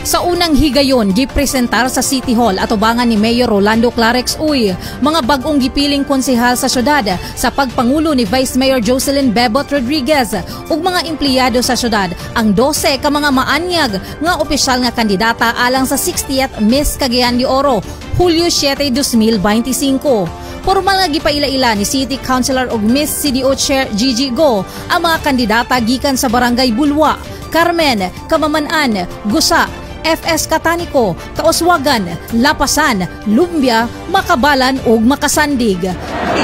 Sa unang higayon, gipresentar sa City Hall at ubangan ni Mayor Rolando Clarex Uy mga bagong gipiling konsehal sa syudad sa pagpangulo ni Vice Mayor Jocelyn Bebot Rodriguez ug mga empleyado sa syudad ang 12 ka mga maanyag nga opisyal nga kandidata alang sa 60th Miss Cagayan de Oro, Hulyo 7, 2025. Formal nga gipaila-ila ni City Councilor ug Miss CDO Chair Gigi Go ang mga kandidata gikan sa Barangay Bulwa, Carmen, Kamamanan, Gusa, FS Catanico, Kauswagan, Lapasan, Lumbia, Makabalan ug Makasandig. It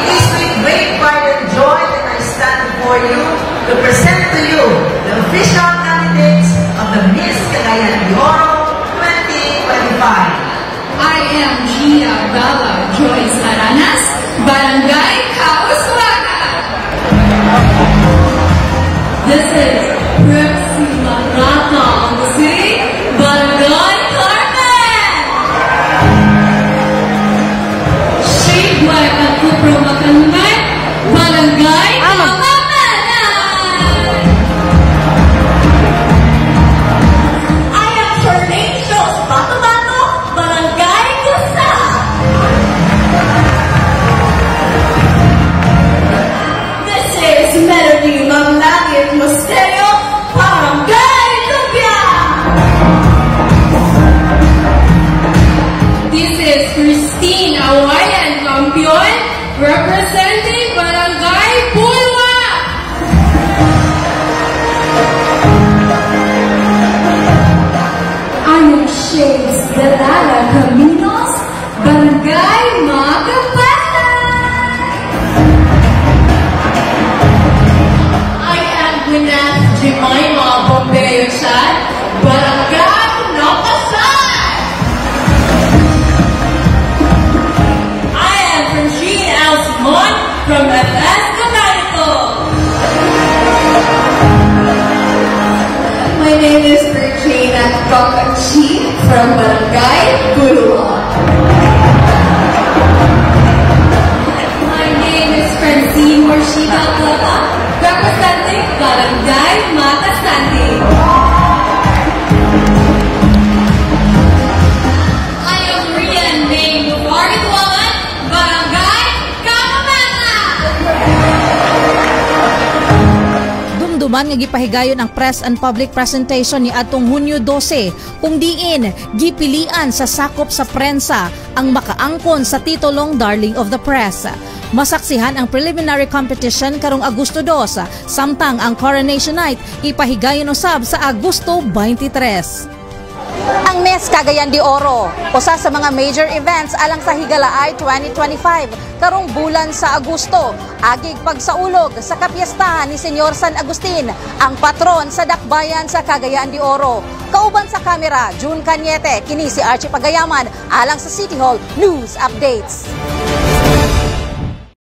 is with great pride and joy that I stand before you to present to you the official candidates of the Miss Cagayan de Oro 2025. I am Gia Bella Joyce Aranas, Barangay Kauswagan. This is Prepsi Marata of the city, Barangay Carmen. Shade Black at Kupro Makanunay, Barangay Kamamanan. I am Tornacious Bato-Bato, Barangay Gusa. This is Melody Mamlangit Mosterio, Barangay Lumbia. This is Christine Awayan Campion, representing Barangay Bulwa. I'm Shades Dalala Caminos, Barangay Magapatan. I am Gwyneth Jemima Bombeo Chan, Barangay Nakasan. I am Francine Alcimon from FS Catanico. My name is Regina Kakachi from Barangay Bulwa. My name is Francine Morshida Plata, representing Barangay Makasandig. I am Rian May Mubarakwalan, Barangay Kamamanan. Dumduman nga gipahigayon ang press and public presentation ni atong Hunyo 12 kung diin gipilian sa sakop sa prensa ang makaangkon sa titulong Darling of the Press. Masaksihan ang preliminary competition karong Agosto 2 samtang ang Coronation Night ipahigayon usab sa Agosto 23. Ang Miss Cagayan de Oro, usa sa mga major events alang sa Higalaay 2025 karong bulan sa Agosto, agig pagsaulog sa kapiestahan ni Senyor San Agustin, ang patron sa dakbayan sa Cagayan de Oro. Kauban sa kamera, June Cañete, kini si Archie Pagayaman alang sa City Hall News Updates.